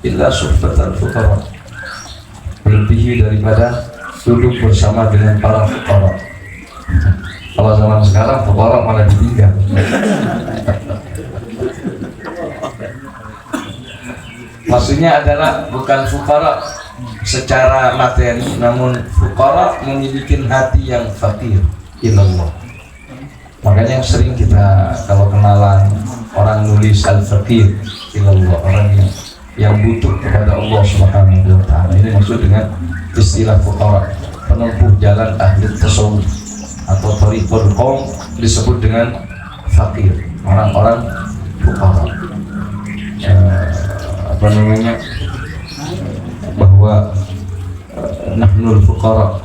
illa suhbatal fuqara, melebihi daripada duduk bersama dengan para fuqara. Kalau zaman sekarang fuqara malah ditinggal. Maksudnya adalah bukan fuqara secara materi, namun fuqara memiliki hati yang fakir ilallah. Makanya sering kita kalau kenalan orang nulis al-fakir ilallah, orang yang butuh kepada Allah Subhanahu wa ta'ala. Ini maksud dengan istilah fuqara, penempuh jalan ahli tasawuf atau thariqul qaum disebut dengan fakir, orang-orang fuqara. Apa namanya, bahwa nahnul fuqara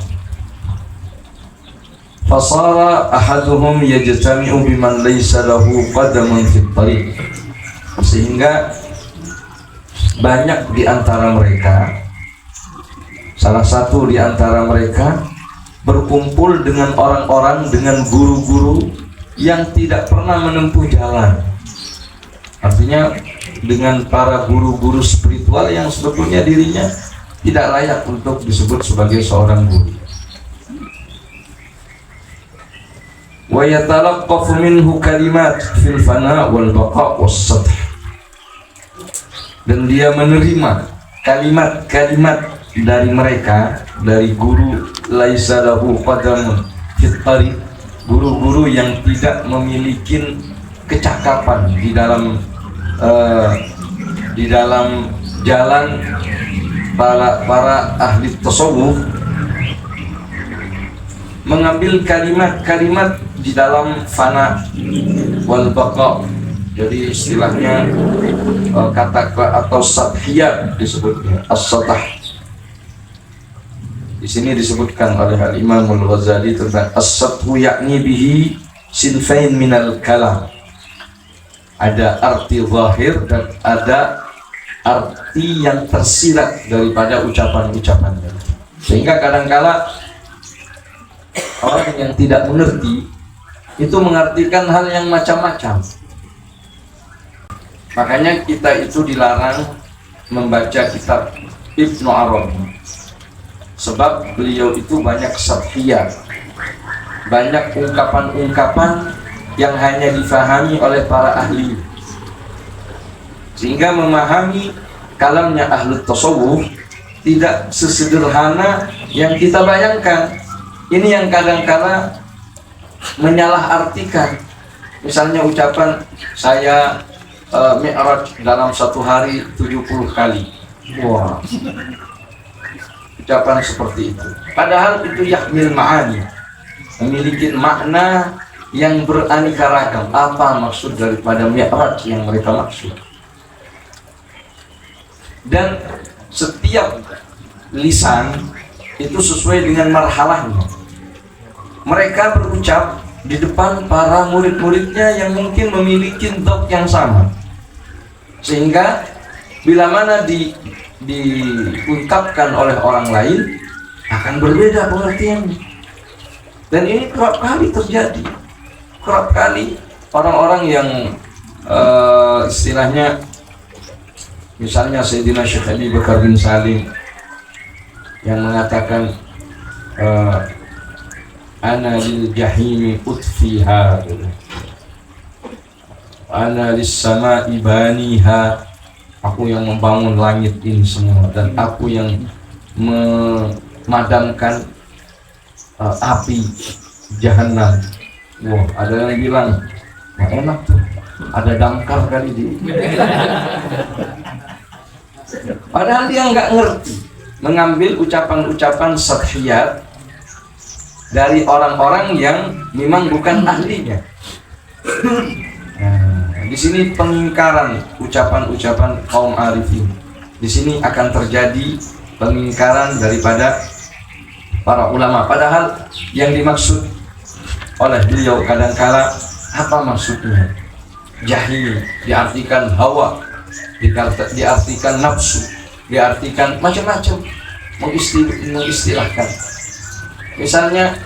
fasara ahaduhum yajtami'u biman laysa lahu qadamun fit tariq, sehingga banyak di antara mereka, salah satu di antara mereka berkumpul dengan orang-orang, dengan guru-guru yang tidak pernah menempuh jalan. Artinya dengan para guru-guru spiritual yang sebetulnya dirinya tidak layak untuk disebut sebagai seorang guru. Wa yatalaqqafu minhu kalimat fil fana wal baqa was sath, dan dia menerima kalimat-kalimat dari mereka, dari guru laisa lahu qadamun fit tariq, guru-guru yang tidak memiliki kecakapan di dalam jalan para ahli tasawuf, mengambil kalimat-kalimat di dalam fana wal baqa. Jadi istilahnya kata atau sathiyat disebutnya as-satah. Di sini disebutkan oleh Al-Imam Al-Ghazali tentang as-sathu, yakni bihi sinfain minal kalam. Ada arti zahir dan ada arti yang tersirat daripada ucapan-ucapannya. Sehingga kadangkala orang yang tidak mengerti itu mengartikan hal yang macam-macam. Makanya kita itu dilarang membaca kitab Ibnu Arabi, sebab beliau itu banyak sathiyat, banyak ungkapan-ungkapan yang hanya difahami oleh para ahli, sehingga memahami kalamnya ahli tasawuf tidak sesederhana yang kita bayangkan. Ini yang kadang-kala menyalahartikan. Misalnya ucapan saya mi'raj dalam satu hari 70 kali. Wah, ucapan seperti itu. Padahal itu yahmil ma'ani, memiliki makna yang beraneka ragam. Apa maksud daripada mi'raj yang mereka maksud? Dan setiap lisan itu sesuai dengan marhalahnya. Mereka berucap di depan para murid-muridnya yang mungkin memiliki dhauq yang sama, sehingga bila mana diungkapkan oleh orang lain akan berbeda pengertiannya. Dan ini kerap kali terjadi. Kerap kali orang-orang yang istilahnya, misalnya Sayyidina Syekh Abi Bakar bin Salim yang mengatakan ana lil jahimi utfiha, ana lis sama'i baniha, aku yang membangun langit ini semua, dan aku yang memadamkan api Jahannam. Wah, ada yang bilang, wah enak tuh, ada damkar kali di. Padahal dia nggak ngerti, mengambil ucapan-ucapan sathiyat dari orang-orang yang memang bukan ahlinya. Nah, di sini pengingkaran ucapan-ucapan kaum arifin. Di sini akan terjadi pengingkaran daripada para ulama. Padahal yang dimaksud oleh beliau kadangkala apa maksudnya? Jahil diartikan hawa, diartikan nafsu, diartikan macam-macam, mengistilahkan. Misalnya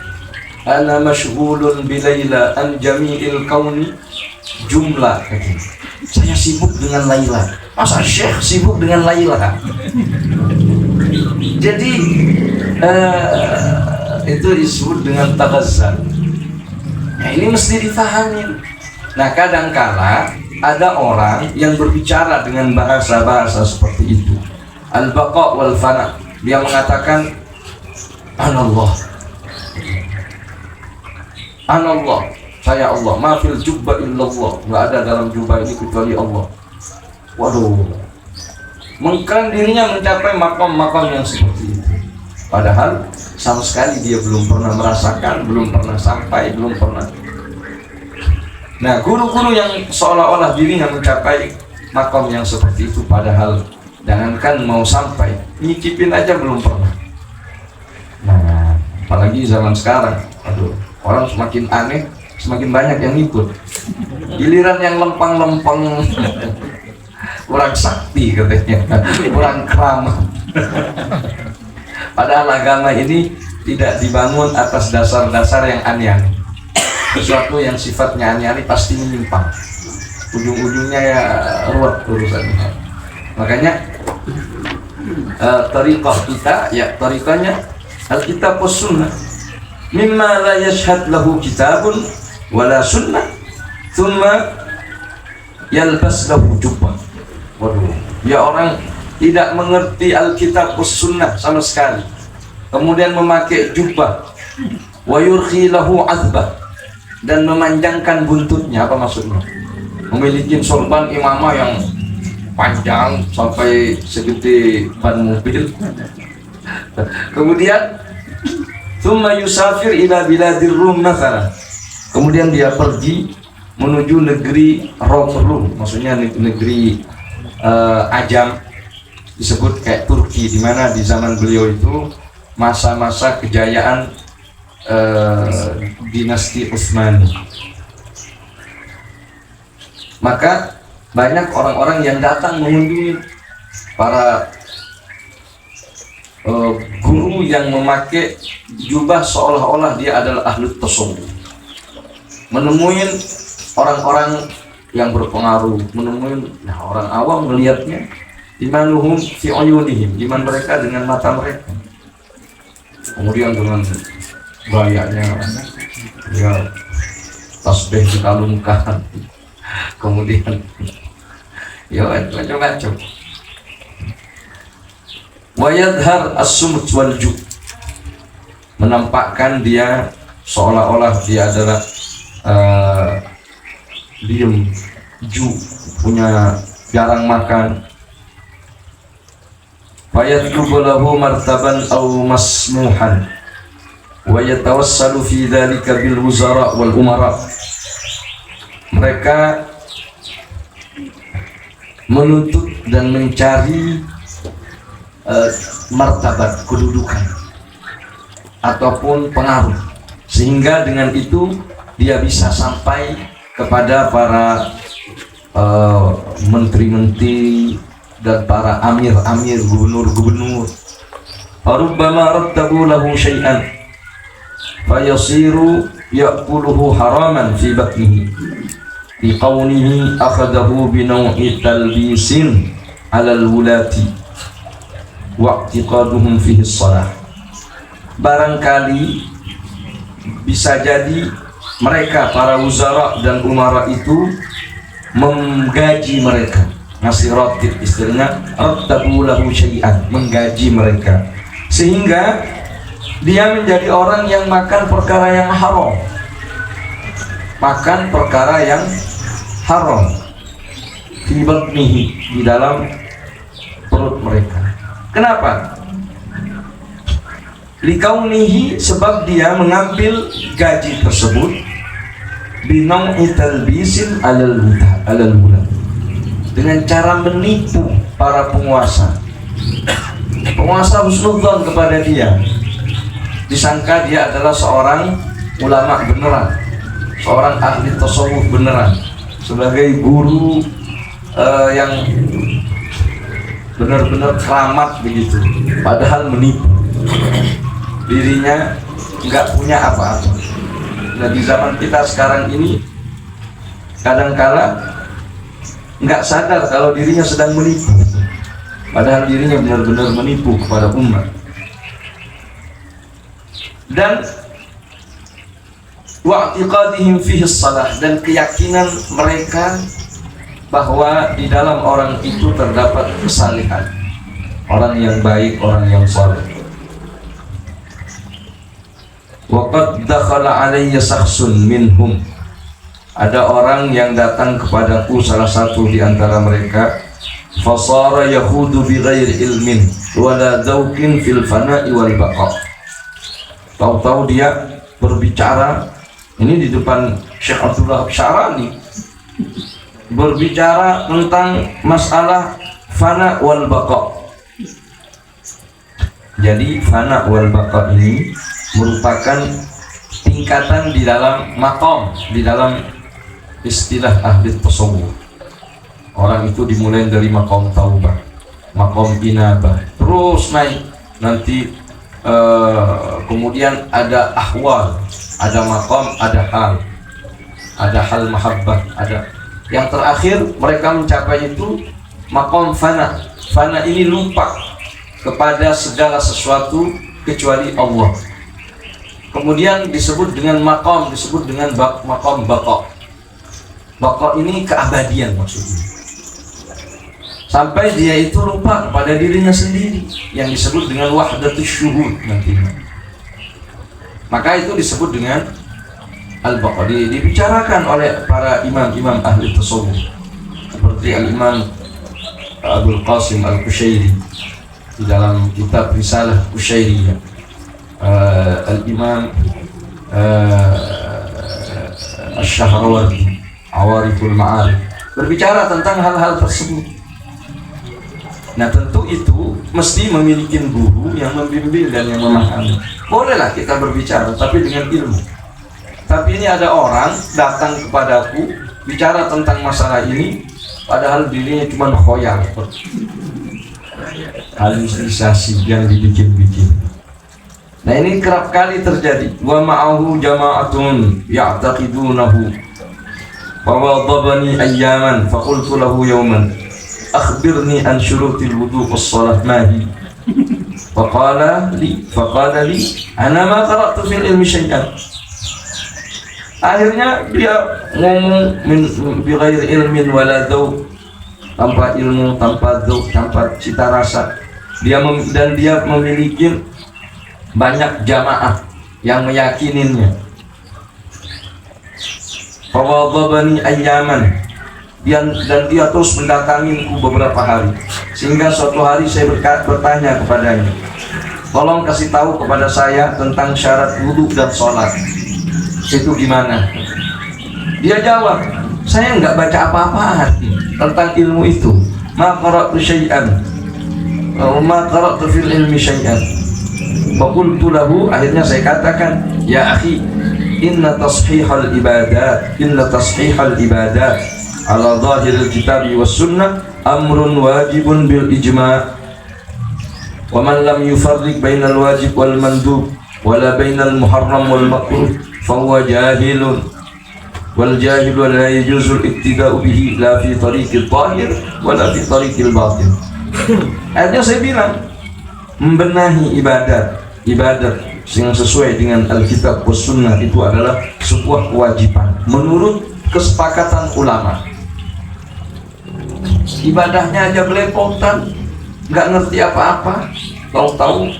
ana masyghulun bilaila an jami'il kauni jumlah. Saya sibuk dengan Laila. Masa Syekh sibuk dengan Laila? Jadi itu disebut dengan tagazzal. Nah, ini mesti difahami. Nah, kadangkala ada orang yang berbicara dengan bahasa-bahasa seperti itu. Al-baqa wal fana. Dia mengatakan Anallah, Anallah, saya Allah. Ma fil jubba illallah. Nggak ada dalam jubah ini kecuali Allah. Waduh, mengklaim dirinya mencapai makam-makam yang seperti itu. Padahal sama sekali dia belum pernah merasakan, belum pernah sampai, belum pernah. Nah, guru-guru yang seolah-olah dirinya mencapai makam yang seperti itu, padahal jangankan mau sampai, nyicipin aja belum pernah. Nah, apalagi zaman sekarang, aduh, orang semakin aneh, semakin banyak yang ikut. Giliran yang lempang-lempang, kurang sakti katanya, kurang keramat. Padahal agama ini tidak dibangun atas dasar-dasar yang aneh-aneh. Sesuatu yang sifatnya aneh-aneh pasti menyimpang. Ujung-ujungnya ya ruwet urusannya. Makanya tariqah kita, ya tariqahnya Alkitab was sunnah. Mimma la yashhad lahu kitabun wala sunnah, thumma yalbas lahu jubbah. Waduh, ya orang tidak mengerti Alkitab was sunnah sama sekali, kemudian memakai jubah, wa yurkhi lahu azbah, dan memanjangkan buntutnya. Apa maksudnya? Memiliki sorban imamah yang panjang sampai segede ban mobil. Kemudian thumma yusafir ila biladir rum mathalan. Kemudian dia pergi menuju negeri Rum, maksudnya negeri Ajam, disebut kayak Turki, di mana di zaman beliau itu masa-masa kejayaan dinasti Utsmani. Maka banyak orang-orang yang datang mengunjungi para guru yang memakai jubah seolah-olah dia adalah ahli tasawuf. Menemui orang-orang yang berpengaruh, menemui orang awam melihatnya, imanuhum fi uyunihim, iman mereka dengan mata mereka. Kemudian dengan gayanya dia tasbih dikalungkan, kemudian ya macam-macam. Wa yadhhar as-sumut wal ju', menampakkan dia seolah-olah dia adalah diem, ju, punya jarang makan. Fayatlubu lahu martaban aw masmuhan wa yatawassalu fi dhalika bil wuzara wal umara. Mereka menuntut dan mencari martabat, kedudukan ataupun pengaruh, sehingga dengan itu dia bisa sampai kepada para menteri-menteri dan para amir-amir, gubernur-gubernur. Farubbama rattabu lahu syai'an fayasiru ya'kuluhu haraman fi batnihi bi qawnihi akhadahu bi naw'i talbisin 'ala al-wulati wa'tiqaduhum fihi shalah. Barangkali bisa jadi mereka para wuzara dan umara itu menggaji mereka, ngasih rotib, istilahnya rattabu lahu syai'an, menggaji mereka, sehingga dia menjadi orang yang makan perkara yang haram, makan perkara yang haram fi batnihi, di dalam perut mereka. Kenapa? Likaunihi, sebab dia mengambil gaji tersebut binong italbisin alal wula, dengan cara menipu para penguasa. Penguasa husnudzon kepada dia, disangka dia adalah seorang ulama beneran, seorang ahli tasawuf beneran, sebagai guru yang benar-benar keramat begitu, padahal menipu. Dirinya nggak punya apa-apa. Nah, di zaman kita sekarang ini kadangkala nggak sadar kalau dirinya sedang menipu, padahal dirinya benar-benar menipu kepada umat. Dan wa'tiqadihim fihi salah, dan keyakinan mereka bahwa di dalam orang itu terdapat kesalehan, orang yang baik, orang yang saleh. Wa qad dakhala alayya shakhsun minhum, ada orang yang datang kepadaku, salah satu di antara mereka, fasara yahudu bi ghairi ilmin wala dzauqin fil fana'i wal baqa. Tahu-tahu dia berbicara ini di depan Syekh Abdullah Syarani, berbicara tentang masalah fana wal baqa. Jadi fana wal baqa ini merupakan tingkatan di dalam maqam, di dalam istilah ahli tasawuf. Orang itu dimulai dari maqam taubah, maqam inabah, terus naik, nanti kemudian ada ahwal, ada maqam, ada hal mahabbah, ada yang terakhir mereka mencapai itu maqam fana. Fana ini lupa kepada segala sesuatu kecuali Allah. Kemudian disebut dengan maqam, disebut dengan maqam baqa. Baqa ini keabadian maksudnya. Sampai dia itu lupa kepada dirinya sendiri, yang disebut dengan wahdatus syuhud nantinya. Maka itu disebut dengan al-baqa. Dibicarakan oleh para imam-imam ahli tasawuf seperti al-imam Abdul Qasim al-Qushairi di dalam kitab Risalah Qushairiyah, al-imam Asy-Syahrawardi Awariful Ma'arif berbicara tentang hal-hal tersebut. Nah tentu itu mesti memiliki guru yang membimbing dan yang memahami. Bolehlah kita berbicara tapi dengan ilmu. Tapi ini ada orang datang kepadaku bicara tentang masalah ini, padahal dirinya cuma khoyal, halusinasi yang dibikin-bikin. Nah ini kerap kali terjadi. Wa ma'ahu jama'atun ya'taqidunahu wa wadabani ayyaman faqultu lahu yawman akhbirni an syurutil wudu' was-salah mahi. Faqala li ana ma qara'tu fil ilmi syai'an. Akhirnya dia ngomong bi ghairi ilmin wala dzauq, tanpa ilmu, tanpa dzauq, tanpa cita rasa. Dia memiliki banyak jamaah yang meyakininya. Fawadhabani ayyaman, dan dia terus mendatanginku beberapa hari, sehingga suatu hari saya bertanya kepadanya, tolong kasih tahu kepada saya tentang syarat wudu dan sholat itu gimana. Dia jawab, saya nggak baca apa-apaan tentang ilmu itu. Ma qara'tu syai'an ma qara'tu fil ilmi syai'an. Faqultu lahu, akhirnya saya katakan, ya akhi, inna tashihal ibadat ala zahiril kitabi was sunnah amrun wajibun bil ijma', wa man lam yufarriq bainal wajib wal mandub wala bainal muharram wal makruh fahuwa jahilun, wal jahilu la yajuzul iktida'u bihi la fi tariqil zahir wala fi tariqil batin. Akhirnya saya bilang, membenahi ibadat yang sesuai dengan Alkitab was sunnah itu adalah sebuah kewajiban menurut kesepakatan ulama. Ibadahnya aja belepotan, nggak ngerti apa-apa, tahu-tahu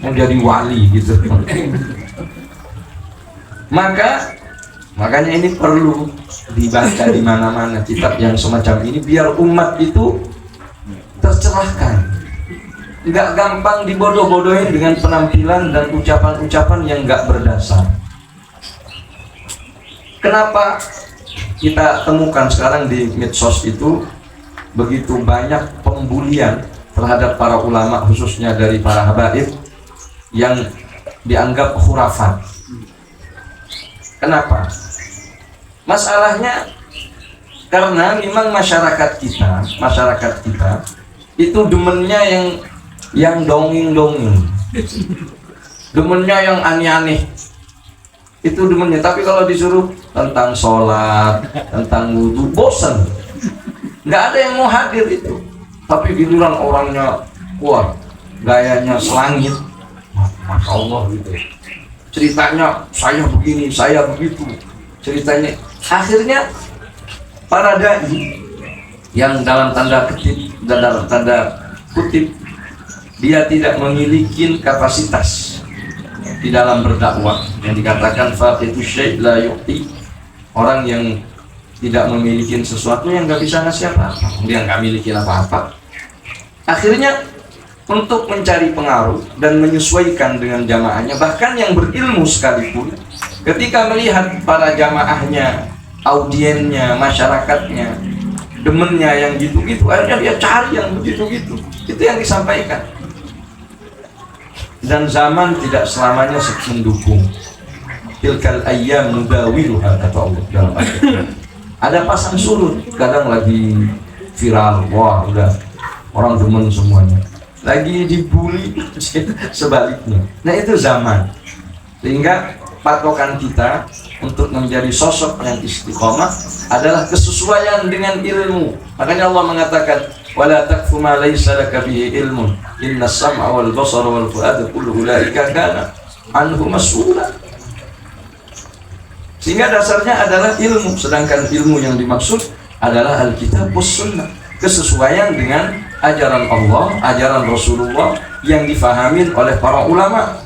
mau jadi wali gitu. Makanya ini perlu dibaca di mana-mana kitab yang semacam ini biar umat itu tercerahkan. Nggak gampang dibodoh-bodohin dengan penampilan dan ucapan-ucapan yang nggak berdasar. Kenapa kita temukan sekarang di medsos itu begitu banyak pembulian terhadap para ulama, khususnya dari para habaib yang dianggap khurafat? Kenapa? Masalahnya karena memang masyarakat kita itu demennya yang dongeng-dongeng, demennya yang aneh-aneh. Itu demennya. Tapi kalau disuruh tentang sholat, tentang wudhu, bosan. Nggak ada yang mau hadir itu. Tapi giliran orangnya kuat, gayanya selangit, Masya Allah gitu. Ceritanya saya begini, saya begitu. Ceritanya akhirnya para dai yang dalam tanda kutip dia tidak memiliki kapasitas di dalam berdakwah, yang dikatakan faqidu syai' la yu'ti, orang yang tidak memiliki sesuatu yang nggak bisa ngasih apa-apa, dia nggak miliki apa-apa. Akhirnya untuk mencari pengaruh dan menyesuaikan dengan jamaahnya, bahkan yang berilmu sekalipun, ketika melihat para jamaahnya, audiennya, masyarakatnya, demennya yang gitu-gitu, akhirnya dia cari yang begitu-gitu. Itu yang disampaikan. Dan zaman tidak selamanya mendukung. Tilkal ayyam nudawiluha, kata Allah dalam ayat. Ada pasang surut, kadang lagi viral, wah udah orang demen semuanya. Lagi dibully, sebaliknya. Nah itu zaman. Sehingga patokan kita untuk menjadi sosok yang istiqomah adalah kesesuaian dengan ilmu. Makanya Allah mengatakan, wala taqfu ma laysa laka bihi ilmun innas sam'a wal basara wal fu'ada kullu ulaika kana anhu mas'ula. Sehingga dasarnya adalah ilmu, sedangkan ilmu yang dimaksud adalah Alkitab was Sunnah, kesesuaian dengan ajaran Allah, ajaran Rasulullah yang difahamin oleh para ulama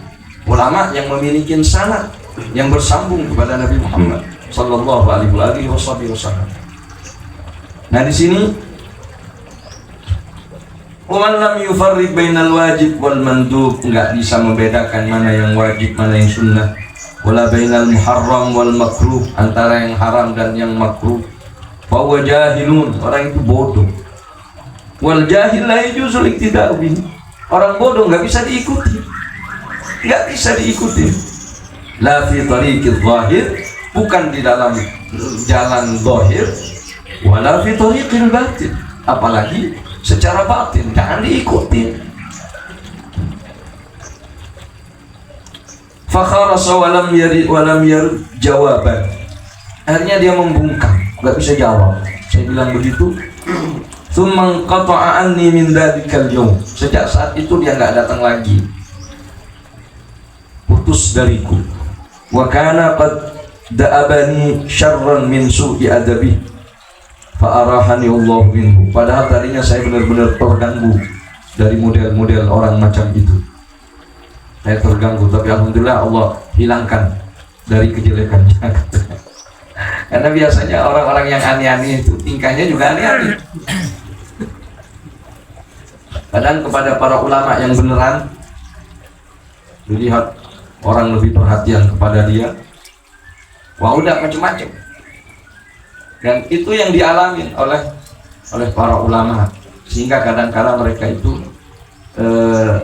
yang memiliki sanad yang bersambung kepada Nabi Muhammad sallallahu alaihi wasallam. Nah di sini Waman lam yufarriq bainal wajib wal mandub, enggak bisa membedakan mana yang wajib, mana yang sunnah. Wala bainal muharram wal makruh, antara yang haram dan yang makruh. Fa huwa jahilun, orang itu bodoh. Wal jahil la yujuzul iktida'u bihi, orang bodoh enggak bisa diikuti. Enggak bisa diikuti. La fi tariqiz zahir, bukan di dalam jalan zahir, wala fi tariqil batin, apalagi secara batin, jangan diikuti. Fakharasa walam yarid jawaban, akhirnya dia membungkam, nggak bisa jawab. Saya bilang begitu. Tsumma qata'a anni min dzikal yaum, sejak saat itu dia nggak datang lagi, putus dariku. Wa kana qad da'abani syarran min su'i adabi fa'arahani Allah minhu, padahal tadinya saya benar-benar terganggu dari model-model orang macam itu. Saya terganggu, tapi alhamdulillah Allah hilangkan dari kejelekannya. Karena biasanya orang-orang yang aneh-aneh itu tingkahnya juga aneh-aneh. Kadang kepada para ulama yang beneran dilihat orang lebih perhatian kepada dia, wah udah macam-macam. Dan itu yang dialami oleh para ulama, sehingga kadang-kadang mereka itu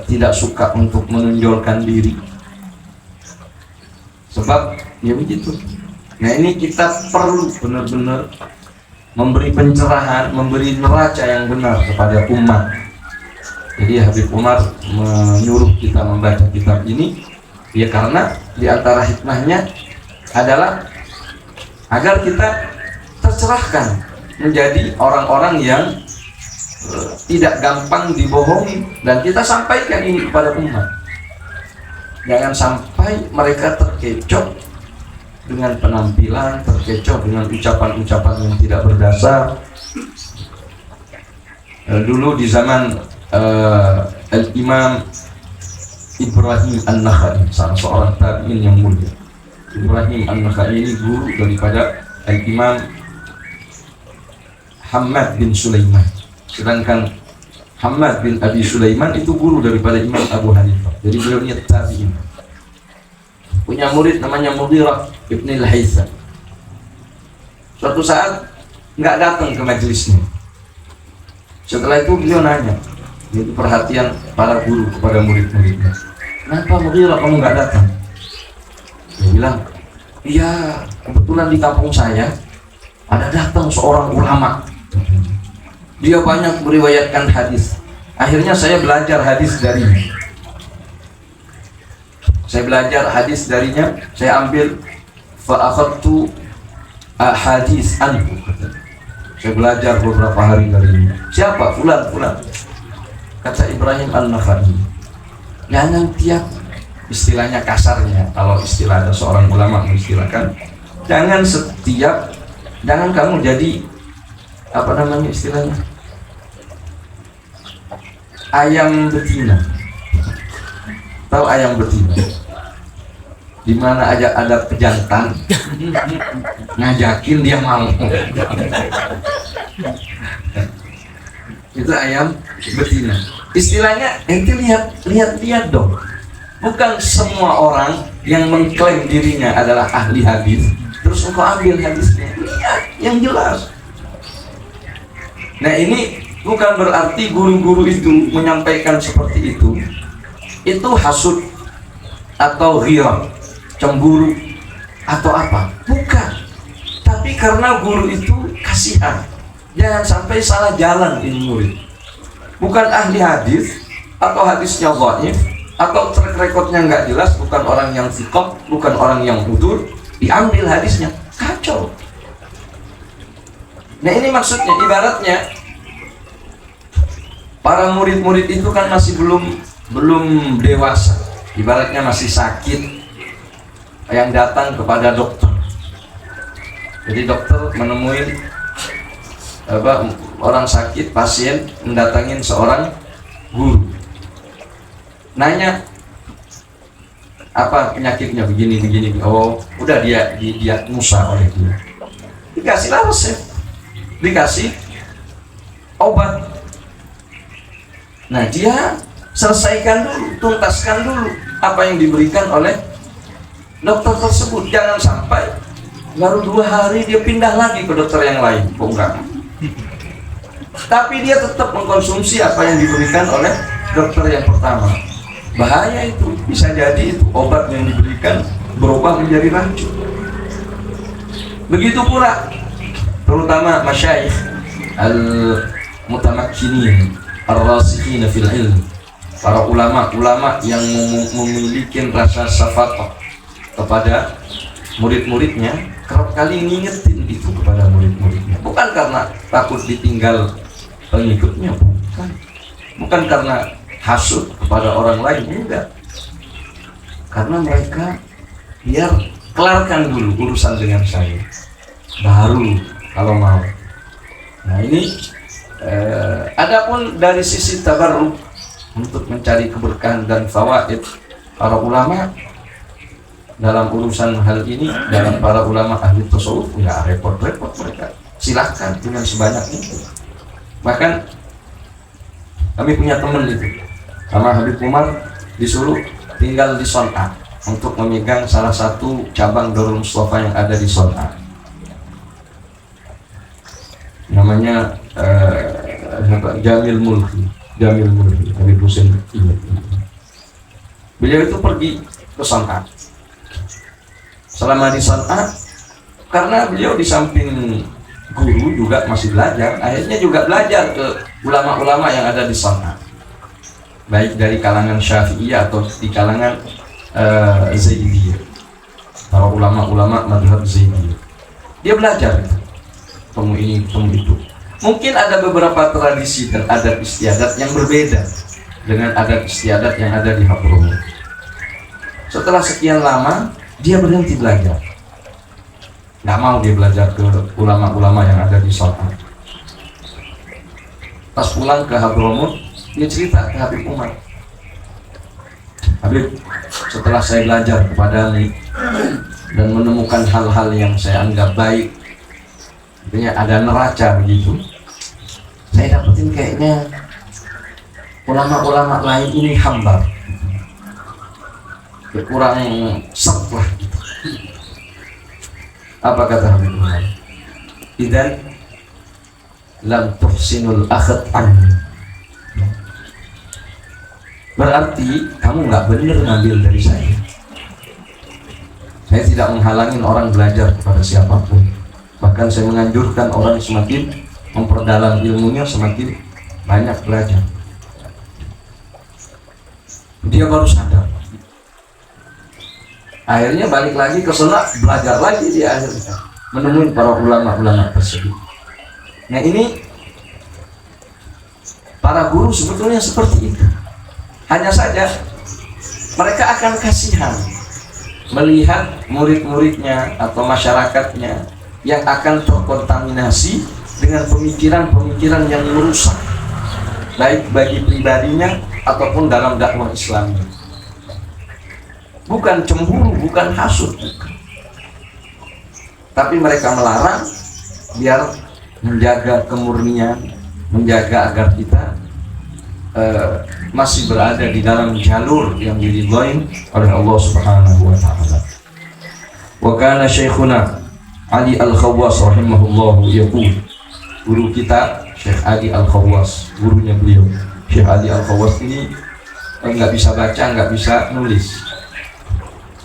tidak suka untuk menonjolkan diri, sebab ya begitu. Nah ini kita perlu benar-benar memberi pencerahan, memberi neraca yang benar kepada umat. Jadi Habib Umar menyuruh kita membaca kitab ini ya karena diantara hikmahnya adalah agar kita tercerahkan menjadi orang-orang yang tidak gampang dibohongi, dan kita sampaikan ini kepada umat. Jangan sampai mereka terkecoh dengan penampilan, terkecoh dengan ucapan-ucapan yang tidak berdasar. Dulu di zaman Al-Imam Ibrahim An-Nakhai, salah seorang tabi'in yang mulia. Ibrahim An-Nakhai ini guru daripada Al-Imam Hammad bin Sulaiman, sedangkan Hammad bin Abi Sulaiman itu guru daripada Imam Abu Hanifah. Jadi beliau ini tabi'in. Punya murid namanya Mughirah ibn al-Haytham. Suatu saat nggak datang ke majelisnya. Setelah itu beliau nanya, itu perhatian para guru kepada murid-muridnya. Kenapa Mughirah kamu nggak datang? Dia bilang, iya kebetulan di kampung saya ada datang seorang ulama. Dia banyak meriwayatkan hadis. Akhirnya saya belajar hadis darinya. Saya ambil fa akhadtu hadis anhu. Saya belajar beberapa hari dari ini. Siapa? Fulan. Kata Ibrahim An-Nakhai, jangan tiap, istilahnya kasarnya, kalau istilah ada seorang ulama mengistilahkan, jangan kamu jadi apa namanya istilahnya, ayam betina. Tahu ayam betina? Di mana aja ada pejantan, ngajakin dia mau. Itu ayam betina. Istilahnya, ente lihat dong. Bukan semua orang yang mengklaim dirinya adalah ahli hadis, terus engkau ambil hadisnya. Lihat yang jelas. Nah ini bukan berarti guru-guru itu menyampaikan seperti itu hasud atau ghirah, cemburu atau apa, bukan. Tapi karena guru itu kasihan, jangan sampai salah jalan ini murid. Bukan ahli hadis atau hadisnya dhaif atau track recordnya nggak jelas, bukan orang yang thiqah, bukan orang yang udur, diambil hadisnya, kacau. Nah ini maksudnya, ibaratnya para murid-murid itu kan masih belum dewasa, ibaratnya masih sakit, yang datang kepada dokter. Jadi dokter menemui orang sakit, pasien mendatangin seorang guru, nanya apa penyakitnya, begini. Oh, udah dia didiagnosa oleh dia, dikasihlah resep, dikasih obat. Nah dia selesaikan dulu, tuntaskan dulu apa yang diberikan oleh dokter tersebut. Jangan sampai baru 2 hari dia pindah lagi ke dokter yang lain, enggak. Tapi dia tetap mengkonsumsi apa yang diberikan oleh dokter yang pertama. Bahaya itu, bisa jadi itu obat yang diberikan berubah menjadi racun. Begitu pula terutama masyayikh al-mutamakkinin ar-rasikhina fil ilm, para ulama-ulama yang memiliki rasa syafaqah kepada murid-muridnya, kerap kali ngingetin itu kepada murid-muridnya, bukan karena takut ditinggal pengikutnya, bukan karena hasud kepada orang lain, enggak, karena mereka biar kelarkan dulu urusan dengan saya, baru kalau mau. Nah ini adapun dari sisi tabarruk untuk mencari keberkahan dan fawaid, para ulama dalam urusan hal ini, dalam para ulama ahli tasawuf, ya repot-repot mereka, silahkan dengan sebanyak itu. Bahkan kami punya teman itu sama Habib Umar, disuruh tinggal di Son'a untuk memegang salah satu cabang Darul Mustafa yang ada di Son'a, namanya Jamil Mulki Habib Husain. Beliau itu pergi ke Son'a. Selama di Son'a, karena beliau di samping guru juga masih belajar, akhirnya juga belajar ke ulama-ulama yang ada di Son'a, baik dari kalangan Syafi'iyah atau di kalangan Zaidiyah, para ulama-ulama madhab Zaidiyah. Dia belajar itu, temu ini, temu itu. Mungkin ada beberapa tradisi dan adat istiadat yang berbeda dengan adat istiadat yang ada di Hadramaut. Setelah sekian lama, dia berhenti belajar, nggak mau dia belajar ke ulama-ulama yang ada di Son'a. Pas pulang ke Hadramaut, dia cerita ke Habib Umar, Habib, setelah saya belajar kepadamu dan menemukan hal-hal yang saya anggap baik, artinya ada neraca begitu, saya dapetin kayaknya ulama-ulama lain ini hambar, kurang sep lah gitu. Apa kata Habib Umar? Idzan lam tuhsinul akhad anni, berarti kamu nggak benar ngambil dari saya. Saya tidak menghalangi orang belajar kepada siapapun, bahkan saya menganjurkan orang semakin memperdalam ilmunya, semakin banyak belajar. Dia baru sadar, Akhirnya balik lagi ke sana, belajar lagi di akhirnya menemui para ulama-ulama tersebut. Nah ini para guru sebetulnya seperti itu. Hanya saja mereka akan kasihan melihat murid-muridnya atau masyarakatnya yang akan terkontaminasi dengan pemikiran-pemikiran yang merusak, baik bagi pribadinya ataupun dalam dakwah Islam. Bukan cemburu, bukan hasud, tapi mereka melarang biar menjaga kemurnian, menjaga agar kita masih berada di dalam jalur yang diridhoi oleh Allah Subhanahu wa taala. Wa kana syekhuna Ali Al-Khawwas rahimahullah yaqul, guru kita Syekh Ali Al-Khawwas, gurunya beliau Syekh Ali Al-Khawwas ini nggak bisa baca, nggak bisa nulis,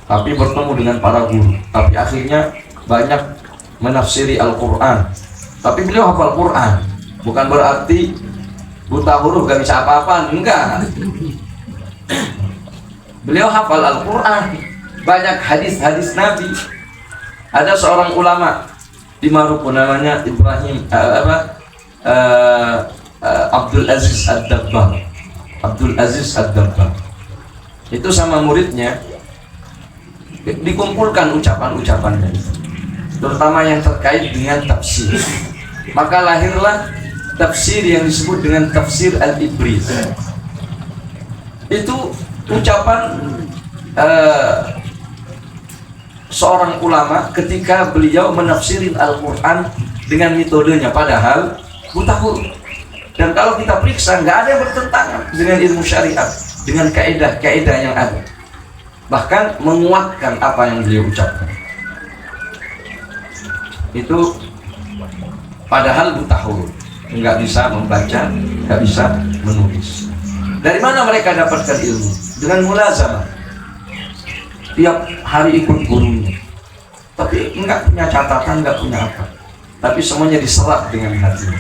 tapi bertemu dengan para guru, tapi akhirnya banyak menafsiri Al-Quran. Tapi beliau hafal Quran, bukan berarti buta huruf gak bisa apa-apa, enggak. Beliau hafal Al-Quran, banyak hadis-hadis Nabi. Ada seorang ulama di Maroko namanya Ibrahim Abdul Aziz Ad-Dabbar. Abdul Aziz Ad-Dabbar itu sama muridnya dikumpulkan ucapan-ucapannya, terutama yang terkait dengan tafsir. Maka lahirlah tafsir yang disebut dengan tafsir Al-Ibriz. Itu ucapan seorang ulama ketika beliau menafsirin Al-Quran dengan metodenya, padahal buta huruf. Dan kalau kita periksa, nggak ada yang bertentangan dengan ilmu syariat, dengan kaidah-kaidah yang ada. Bahkan menguatkan apa yang beliau ucapkan. Itu padahal buta huruf, nggak bisa membaca, nggak bisa menulis. Dari mana mereka dapatkan ilmu? Dengan mulazamah, tiap hari ikut gurunya, tapi nggak punya catatan, nggak punya apa, tapi semuanya diserap dengan hatinya.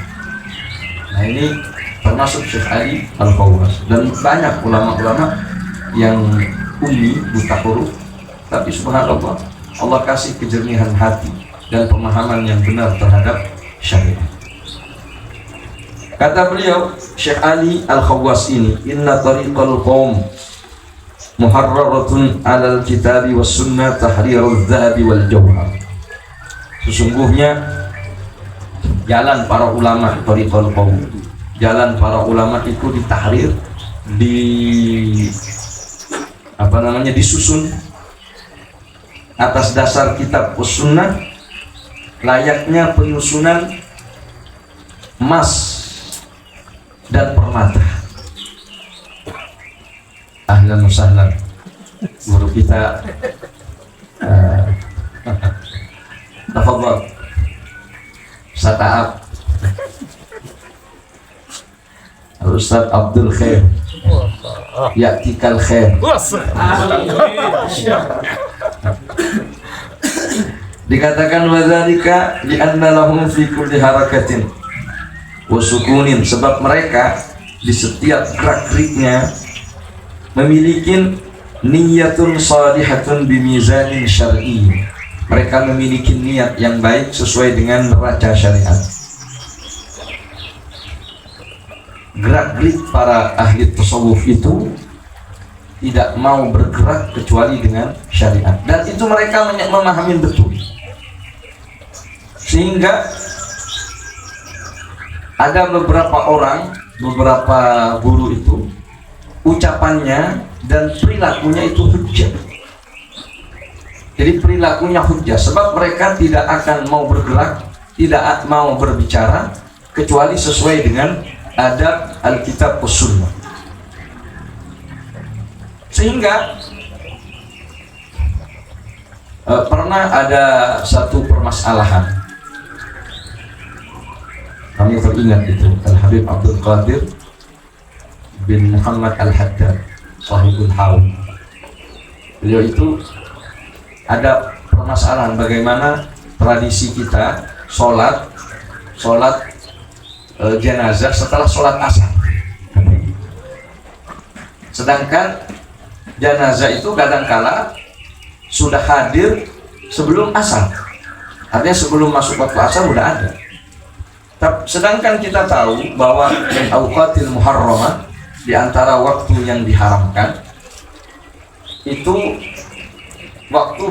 Nah ini termasuk Syekh Ali Al-Khawwas dan banyak ulama-ulama yang ummi, buta huruf, tapi subhanallah Allah kasih kejernihan hati dan pemahaman yang benar terhadap syariat. Kata beliau Syekh Ali Al-Khawwas ini, inna tariqal qawm muharraratun alal kitabi was sunnah tahrirul dhahabi wal jawhar. Sesungguhnya jalan para ulama, tariqal qawm, jalan para ulama itu ditahrir, disusun atas dasar kitab sunnah layaknya penyusunan emas dan permata. Ahlan wa sahlan, guru kita. Tafadhal Ustaz Ustaz Abdul Khair, ya'tikal khair. Dikatakan wadzalika li'anna lahum fi kulli harakatin wa sukunin, sebab mereka di setiap gerak-geriknya memiliki niyatun shalihatun bimizanin syar'i. Mereka memiliki niat yang baik sesuai dengan neraca syariat. Gerak-gerik para ahli tasawuf itu tidak mau bergerak kecuali dengan syariat, dan itu mereka memahami betul. Sehingga ada beberapa orang, beberapa guru itu ucapannya dan perilakunya itu hujjah. Jadi perilakunya hujjah, sebab mereka tidak akan mau bergerak, tidak mau berbicara kecuali sesuai dengan adab Alkitab was Sunnah. Sehingga pernah ada satu permasalahan, kami teringat itu Al-Habib Abdul Qadir bin Muhammad Al-Haddad Sahibul Hawl. Beliau itu ada permasalahan bagaimana tradisi kita sholat jenazah setelah sholat asar. Sedangkan jenazah itu kadangkala sudah hadir sebelum asar. Artinya sebelum masuk waktu asar udah ada. Sedangkan kita tahu bahwa awqatil muharramah, di antara waktu yang diharamkan itu waktu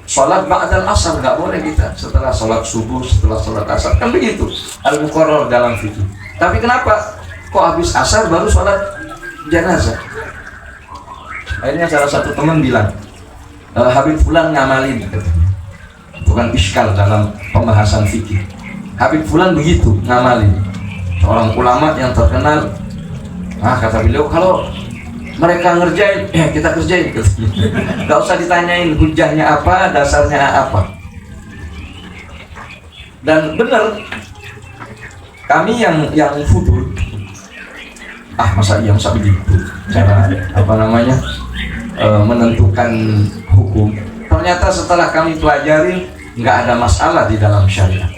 sholat ba'dal asar, nggak boleh kita setelah sholat subuh, setelah sholat asar, kan begitu al-muqarrar dalam fikih. Tapi kenapa kok habis asar baru sholat jenazah? Akhirnya salah satu teman bilang, Habib Fulan ngamalin, katanya. Bukan iskal dalam pembahasan fikih. Habib Fulan begitu ngamalin, seorang ulama yang terkenal. Kata beliau, kalau mereka ngerjain, kita kerjain. Gak usah ditanyain hujahnya apa, dasarnya apa. Dan benar, kami yang fudul, masa iya masa begitu cara menentukan hukum. Ternyata setelah kami pelajari, nggak ada masalah di dalam syariat.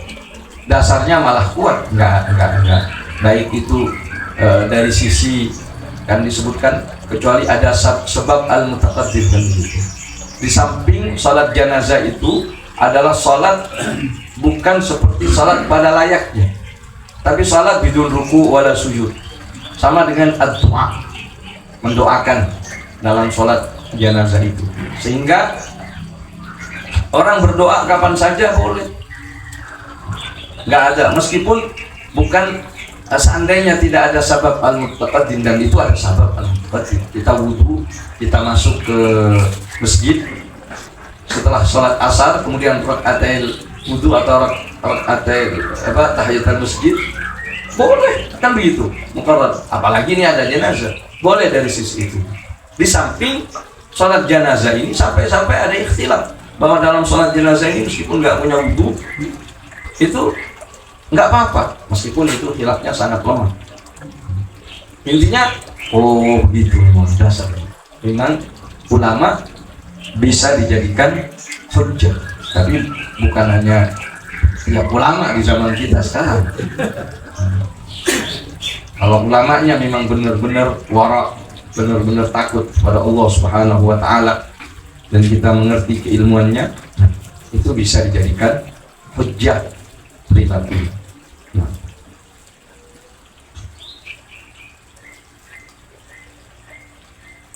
Dasarnya malah kuat, nggak. Baik itu dari sisi, kan disebutkan, kecuali ada sebab al-mutaqaddim, kan begitu. Di samping salat jenazah itu adalah salat bukan seperti salat pada layaknya, tapi salat bidun ruku wala sujud, sama dengan ad-du'a, mendoakan dalam salat jenazah itu. Sehingga orang berdoa kapan saja boleh, nggak ada, meskipun bukan, seandainya tidak ada sabab al-mutaqaddim, dan itu ada sabab al-mutaqaddim. Kita wudhu, kita masuk ke masjid setelah sholat asar, kemudian rakaatil wudhu atau rakaatil tahiyatul masjid, boleh, kan begitu, muqarrar. Apalagi ini ada jenazah, boleh dari sisi itu. Di samping sholat jenazah ini sampai ada ikhtilaf bahwa dalam sholat jenazah ini meskipun nggak punya wudhu itu nggak apa-apa, meskipun itu khilafnya sangat lemah. Intinya, begitu memang dasar. Memang ulama bisa dijadikan hujjah, tapi bukan hanya ulama di zaman kita sekarang. Kalau ulamanya memang benar-benar wara, benar-benar takut pada Allah Subhanahu wa Ta'ala, dan kita mengerti keilmuannya, itu bisa dijadikan hujjah perilaku.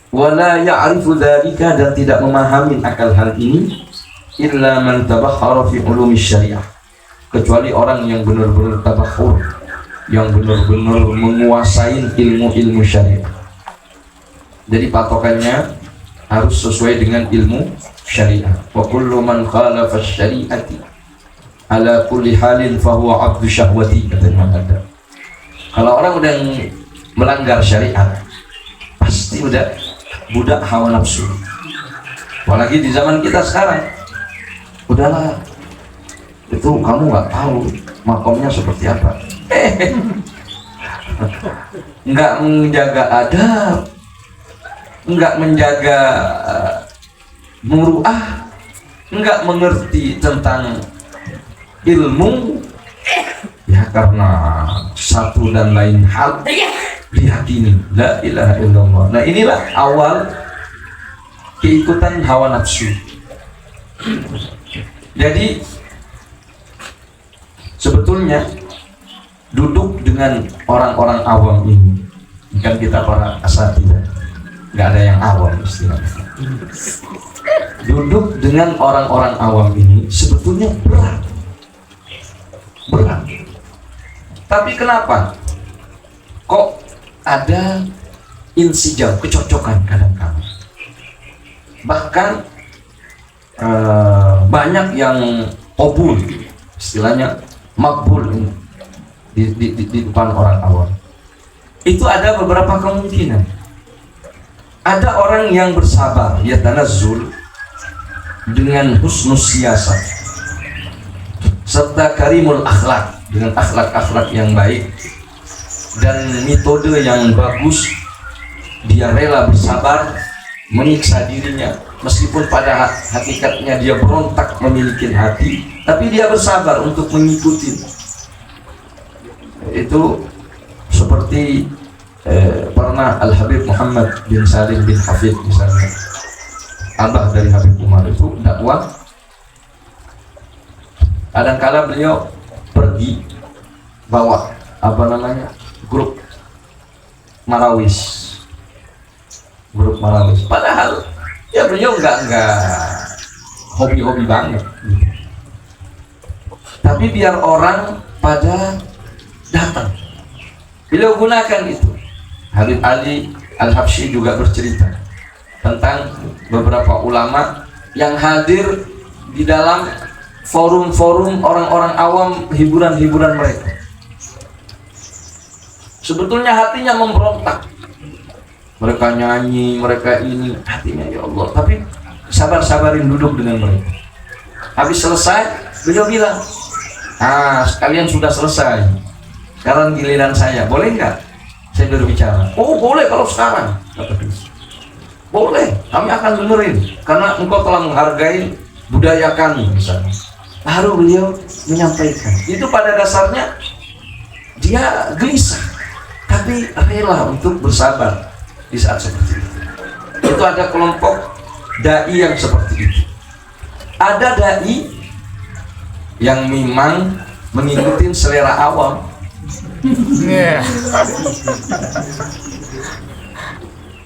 Wala ya'rifu dzalika, dan tidak memahami akal hal ini, illa man tabahhara fi ulumi syariah, kecuali orang yang benar-benar tabahhur, yang benar-benar menguasai ilmu-ilmu syariah. Jadi patokannya harus sesuai dengan ilmu syariah. Wa kullu man khalafa syariati ala kulli halin fahuwa abdu syahwati, katanya ada. Kalau orang udah melanggar syariat, pasti udah budak hawa nafsu. Apalagi di zaman kita sekarang, udahlah, itu kamu nggak tahu makomnya seperti apa. Nggak menjaga adab, nggak menjaga muruah, nggak mengerti tentang ilmu, ya karena satu dan lain hal diyakini la ilaha illallah. Nah, inilah awal keikutan hawa nafsu. Jadi sebetulnya duduk dengan orang-orang awam ini, kan kita para asatidzah, nggak ada yang awam istilahnya. Duduk dengan orang-orang awam ini sebetulnya berat. Tapi kenapa kok ada insijam, kecocokan kadang-kadang? Bahkan banyak yang qabul, istilahnya makbul di depan orang awam. Itu ada beberapa kemungkinan. Ada orang yang bersabar, ya tanazzul, dengan husnus siyasat serta karimul akhlak, dengan akhlak-akhlak yang baik dan metode yang bagus. Dia rela bersabar, menyiksa dirinya, meskipun pada hakikatnya dia berontak memiliki hati, tapi dia bersabar untuk mengikuti. Itu seperti pernah Al-Habib Muhammad bin Salim bin Hafid misalnya, abah dari Habib Umar itu dakwah. Kadang-kala beliau pergi bawa grup Marawis, padahal ya beliau nggak hobi-hobi banget, tapi biar orang pada datang, beliau gunakan itu. Habib Ali Al-Habsyi juga bercerita tentang beberapa ulama yang hadir di dalam forum-forum orang-orang awam, hiburan-hiburan mereka. Sebetulnya hatinya memberontak. Mereka nyanyi, mereka ini, hatinya ya Allah. Tapi sabar-sabarin duduk dengan mereka. Habis selesai, beliau bilang, sekalian sudah selesai. Sekarang giliran saya, boleh nggak saya berbicara? Oh boleh kalau sekarang, kata dia. Boleh, kami akan dengerin. Karena engkau telah menghargai budaya kami misalnya. Baru beliau menyampaikan. Itu pada dasarnya dia gelisah, tapi rela untuk bersabar di saat seperti itu. Itu ada kelompok dai yang seperti itu. Ada dai yang memang mengikuti selera awam.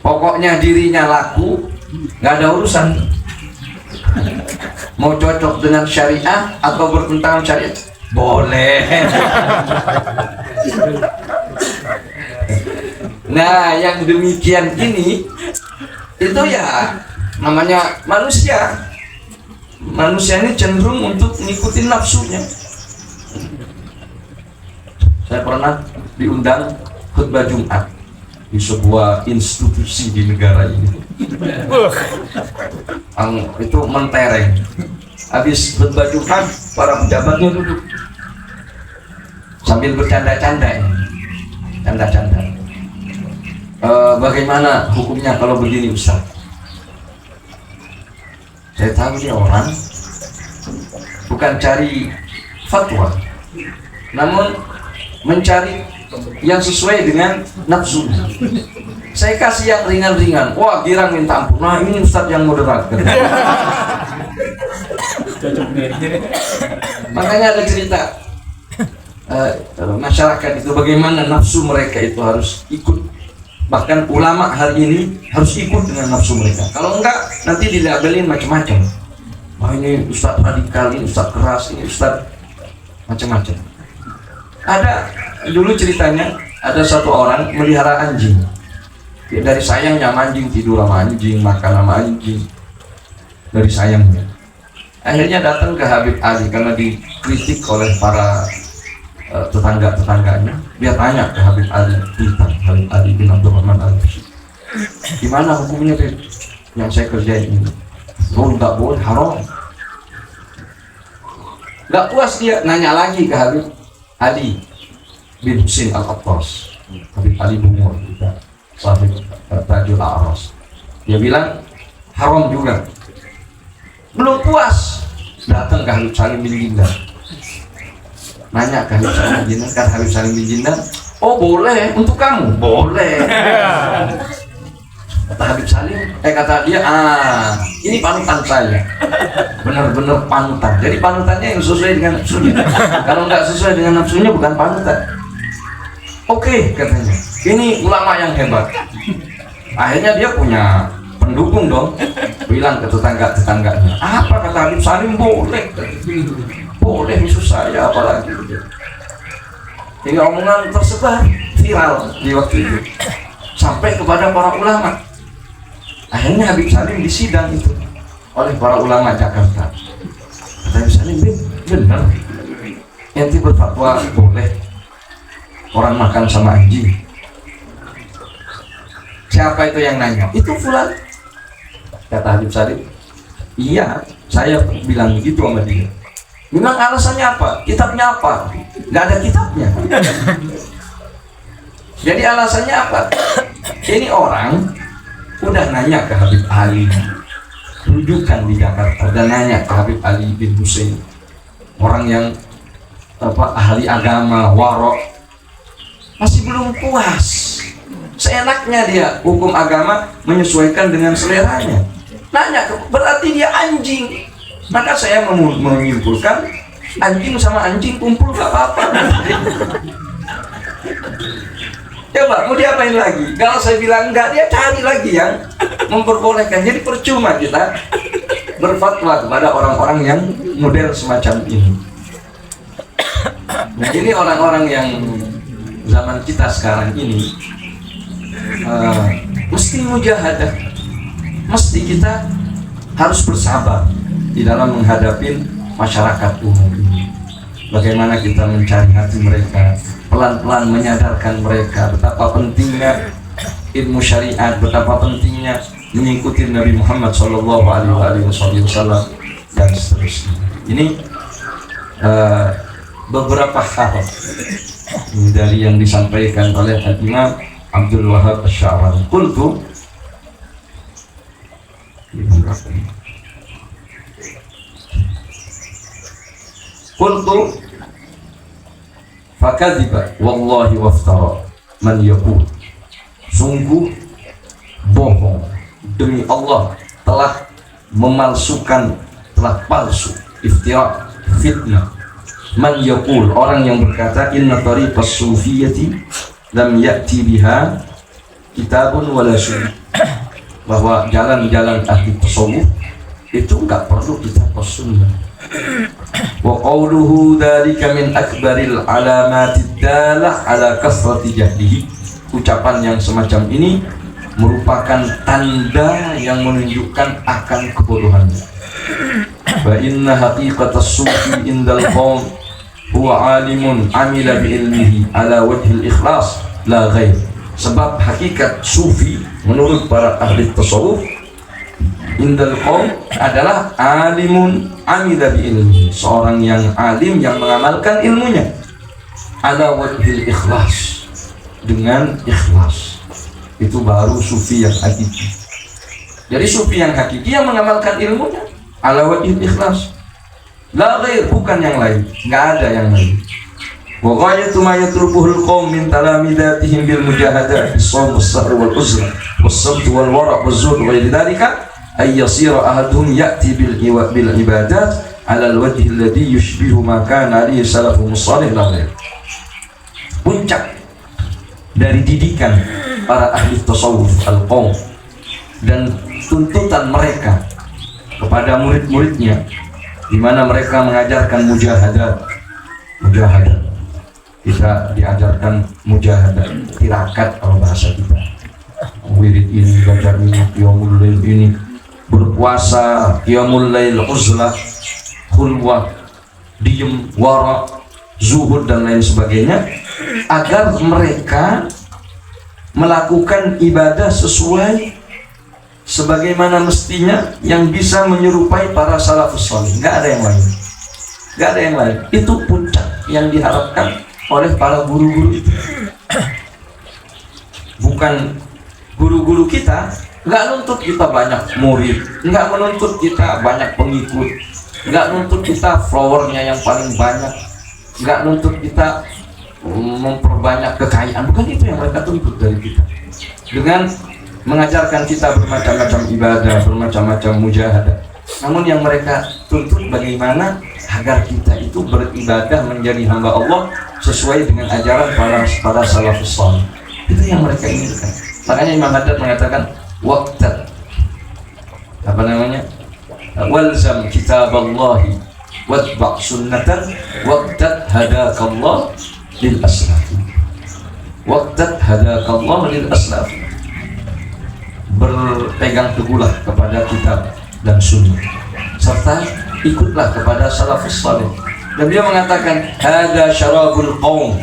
Pokoknya dirinya laku, nggak ada urusan. Mau cocok dengan syariah atau bertentangan syariat, boleh. Nah, yang demikian ini itu ya namanya manusia. Manusia ini cenderung untuk mengikuti nafsunya. Saya pernah diundang khutbah Jumat di sebuah institusi di negara ini. Itu mentereng. Habis khutbah Jumat, para pejabatnya duduk sambil bercanda-canda. Bagaimana hukumnya kalau begini Ustaz? Saya tahu dia orang bukan cari fatwa, namun mencari yang sesuai dengan nafsu. Saya kasih yang ringan-ringan. Wah, girang minta ampun. Nah, ini Ustaz yang moderat. Makanya ada cerita masyarakat itu bagaimana nafsu mereka itu harus ikut. Bahkan ulama hari ini harus ikut dengan nafsu mereka. Kalau enggak, nanti dilabelin macam-macam. Wah, ini Ustaz radikal, ini Ustaz keras, ini Ustaz macam-macam. Ada dulu ceritanya, ada satu orang melihara anjing. Dari sayangnya anjing, tidur sama anjing, makan sama anjing. Dari sayangnya. Akhirnya datang ke Habib Ali karena dikritik oleh para tetangga-tetangganya. Dia tanya ke Habib Ali tentang Habib Ali bin Abdurrahman Al-Habsyi. Gimana hukumnya yang saya kerjain ini? Oh, nggak boleh, haram. Nggak puas dia, nanya lagi ke Habib Ali bin Husin Al-Attas. Habib Ali Bungur juga sahib Tajul A'ras. Dia bilang haram juga. Belum puas, datang ke Habib Salim bin Jindan. Nanya ke Habib Salim bin Jindan, kan Habib Salim bin Jindan, oh boleh, untuk kamu, boleh. Kata Habib Salim, kata dia, ini panutan saya, benar-benar panutan. Jadi panutannya yang sesuai dengan nafsunya. Kalau nggak sesuai dengan nafsunya bukan panutan. Oke, katanya, ini ulama yang hebat. Akhirnya dia punya pendukung dong, bilang ke tetangga-tetangganya, apa kata Habib Salim, boleh. Boleh musuh saya apalagi. Hingga omongan tersebar viral di waktu itu sampai kepada para ulama. Akhirnya Habib Salim disidang itu oleh para ulama Jakarta. Kata Habib Salim, benar ente berfatwa boleh orang makan sama anjing. Siapa itu yang nanya? Itu fulan. Kata Habib Salim, iya saya bilang begitu sama dia. Memang alasannya apa? Kitabnya apa? Nggak ada kitabnya. Jadi alasannya apa? Ini orang udah nanya ke Habib Ali, rujukan di Jakarta, dan nanya ke Habib Ali bin Husin, orang yang ahli agama, warok, masih belum puas. Seenaknya dia hukum agama menyesuaikan dengan seleranya. Nanya, berarti dia anjing. Maka saya menyimpulkan anjing sama anjing kumpul gak apa-apa. Coba mau diapain lagi? Kalau saya bilang enggak, dia cari lagi yang memperbolehkan. Jadi percuma kita berfatwa kepada orang-orang yang model semacam ini. Nah, ini orang-orang yang zaman kita sekarang ini mesti mujahadah, mesti kita harus bersabar di dalam menghadapi masyarakat umum ini. Bagaimana kita mencari hati mereka, pelan-pelan menyadarkan mereka betapa pentingnya ilmu syariat, betapa pentingnya mengikuti Nabi Muhammad SAW dan seterusnya. Ini beberapa hal dari yang disampaikan oleh Imam Abdul Wahab Asy-Sya'rani. Qultu fakadhiba wallahi waftara man yaqul, sungguh bohong demi Allah, telah memalsukan, telah palsu, iftira, fitnah, man yaqul, orang yang berkata inna tariqas sufiyyati lam ya'ti biha kitabun wala sunnah, bahwa jalan-jalan ahli tasawuf itu enggak perlu kitab sunnah. Wa qawluhu dzalika min akbaril alamatid dalah ala kasrati jahlihi, ucapan yang semacam ini merupakan tanda yang menunjukkan akan kebodohannya. Wa inna haqiqatas sufi indal qaum huwa alimun amila bi ilmihi ala wajhil ikhlas la ghair. Sebab hakikat sufi menurut para ahli tasawuf indal qaum adalah alimun amila bi ilmihi, seorang yang alim yang mengamalkan ilmunya ala wajhil ikhlas, dengan ikhlas. Itu baru sufi yang hakiki. Jadi sufi yang hakiki yang mengamalkan ilmunya ala wajhil ikhlas la ghair, bukan yang lain, nggak ada yang lain. Wa ghayatu ma yatrubuhul qaum min talamidatihim bil mujahadah bis-shaum was-sahr wal-uzr was-sabt wal-wara' waz-zuhd wa ghairi dhalika ay yasira ahaduhum ya'ti bil ibadat ala al-wajhi alladhi yushbihu ma kana alayhi salafun salih la ghair. Puncak dari didikan para ahli tasawuf al-qaum dan tuntutan mereka kepada murid-muridnya, di mana mereka mengajarkan mujahadah. Kita diajarkan mujahadah, tirakat kalau bahasa kita. Wirid ini, belajar ini, qiyamul lail ini, berpuasa, qiyamul lail, uzlah, khulwah, diem, wara, zuhud dan lain sebagainya, agar mereka melakukan ibadah sesuai sebagaimana mestinya, yang bisa menyerupai para salafus salih. Nggak ada yang lain, nggak ada yang lain. Itu puncak yang diharapkan oleh para guru-guru itu. Bukan guru-guru kita nggak nuntut kita banyak murid, nggak menuntut kita banyak pengikut, nggak nuntut kita followernya yang paling banyak, nggak nuntut kita memperbanyak kekayaan. Bukan itu yang mereka tuntut dari kita. Dengan mengajarkan kita bermacam-macam ibadah, bermacam-macam mujahadah, namun yang mereka tuntut bagaimana agar kita itu beribadah menjadi hamba Allah sesuai dengan ajaran para salafus salih. Itu yang mereka inginkan. Makanya Imam Haddad mengatakan waqtat, walzam kitaballahi watba' sunnatan waqtat hadakallah lil aslaf. Waqtat hadakallah lil aslaf, berpegang teguhlah kepada kitab dan sunnah, serta ikutlah kepada salafus salih. Dan dia mengatakan hada syarabul qaum,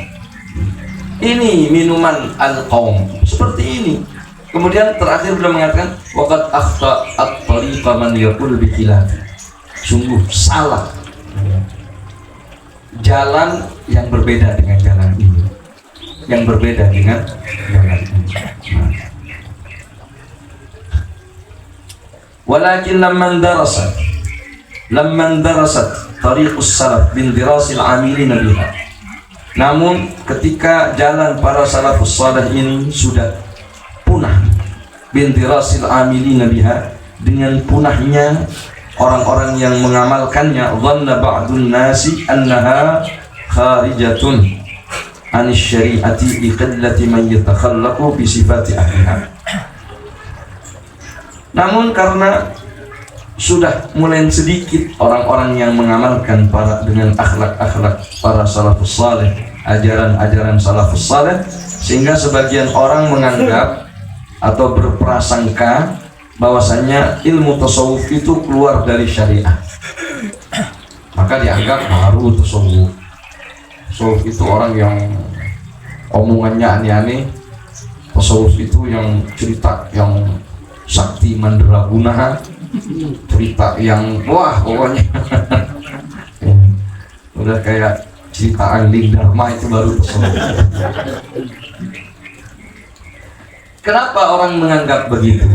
ini minuman al-qaum, seperti ini. Kemudian terakhir beliau mengatakan waqad akhta at-tariqa man yaqul bi khilaf, sungguh salah jalan yang berbeda dengan jalan ini, yang berbeda dengan jalan ini. Walakin lamman darasat tariqus salaf bin dirasil amilin biha, namun ketika jalan para salafus salih ini sudah punah, bin dirasil amilin biha, dengan punahnya orang-orang yang mengamalkannya, dhanna ba'dun nasi annaha kharijatun anis syari'ati liqillati man yatakhallaqu bi sifati ahliha. Namun karena sudah mulai sedikit orang-orang yang mengamalkan dengan akhlak-akhlak para salafus saleh, ajaran-ajaran salafus saleh, sehingga sebagian orang menganggap atau berprasangka bahwasanya ilmu tasawuf itu keluar dari syariah, maka dianggap baru tasawuf. Tasawuf itu orang yang omongannya aneh-aneh, tasawuf itu yang cerita yang sakti mandraguna, cerita yang wah pokoknya udah kayak cerita Angling Dharma, itu baru tasawuf. Kenapa orang menganggap begitu?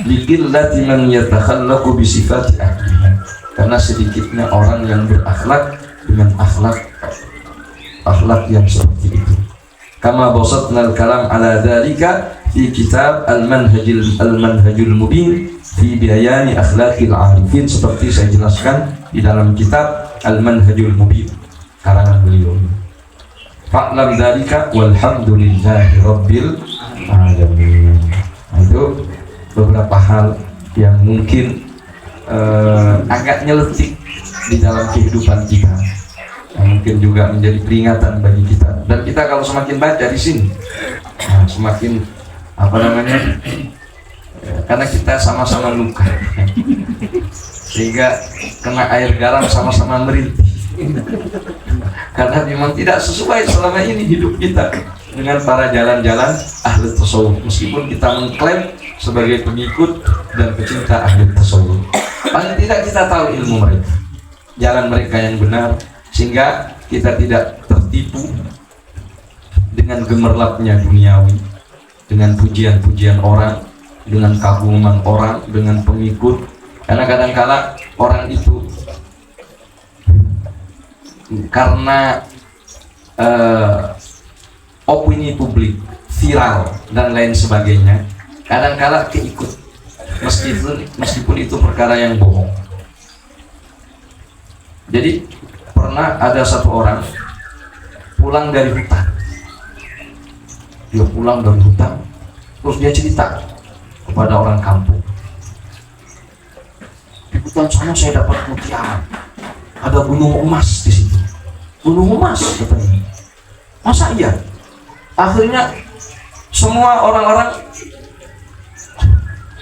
Liqillati man yatakhallaqu bi sifati ahliha. Karena sedikitnya orang yang berakhlak dengan akhlak yang seperti itu. Kama basatna al-kalam ala dzalika fi kitab al-manhajul mubin fi bayani akhlaqil arifin, seperti saya jelaskan di dalam kitab al-manhajul mubin karangan beliau. Fa'lam dzalika walhamdulillahi rabbil alamin. Itu beberapa hal yang mungkin agak nyeletik di dalam kehidupan kita, yang mungkin juga menjadi peringatan bagi kita. Dan kita kalau semakin baca di sini, semakin karena kita sama-sama luka, sehingga kena air garam sama-sama merintih. Karena memang tidak sesuai selama ini hidup kita dengan para jalan-jalan ahli tasawuf, meskipun kita mengklaim sebagai pengikut dan pecinta ahli tasawuf. Paling tidak kita tahu ilmu mereka, jalan mereka yang benar, sehingga kita tidak tertipu dengan gemerlapnya duniawi, dengan pujian-pujian orang, dengan kaguman orang, dengan pengikut. Karena kadang-kala orang itu karena opini publik, viral dan lain sebagainya, kadang-kala keikut meskipun itu perkara yang bohong. Jadi pernah ada satu orang pulang dari hutan, terus dia cerita kepada orang kampung, di hutan sana saya dapat mutiara, ada gunung emas di situ. Gunung emas katanya. Masa iya? Akhirnya semua orang-orang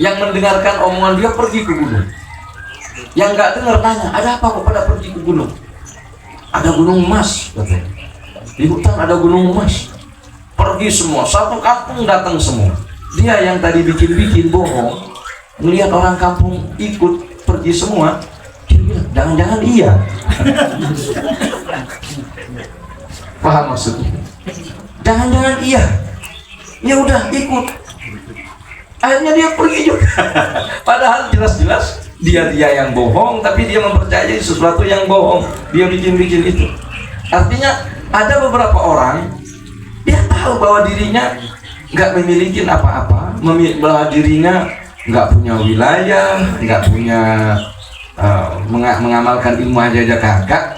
yang mendengarkan omongan dia pergi ke gunung. Yang nggak dengar tanya, ada apa kok pada pergi ke gunung? Ada gunung emas katanya. Di hutan ada gunung emas. Pergi semua, satu kampung datang semua. Dia yang tadi bikin-bikin bohong, melihat orang kampung ikut pergi semua, dia bilang, jangan-jangan iya. Paham maksudnya? Jangan-jangan iya. Ya udah ikut. Akhirnya dia pergi juga. Padahal jelas-jelas dia yang bohong, tapi dia mempercayai sesuatu yang bohong. Dia bikin-bikin itu. Artinya ada beberapa orang, dia tahu bahwa dirinya nggak memiliki apa-apa, bahwa dirinya nggak punya wilayah, nggak punya mengamalkan ilmu aja kagak.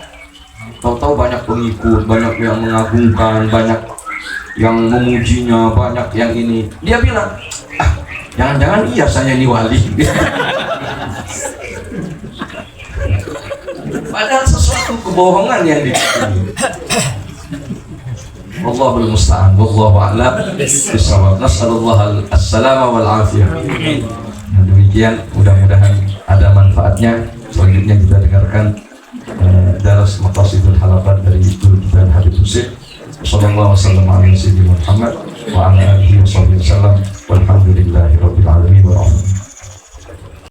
Tahu-tahu banyak pengikut, banyak yang mengagungkan, banyak yang memujinya, banyak yang ini. Dia bilang, jangan-jangan iya saya ini wali. Padahal sesuatu kebohongan yang dibikin. Wallahul musta'an, wallahu a'lam bishawab. Nas'alullah as-salama wal afiyah. Nah, demikian, mudah-mudahan ada manfaatnya. Selanjutnya kita dengarkan daras maqasidul halakat dari Guru kita Habib Husain. Sallallahu wasallam ala sayyidina Muhammad wa ala alihi wasallam. Walhamdulillahi rabbil alamin wa rahmatullahi.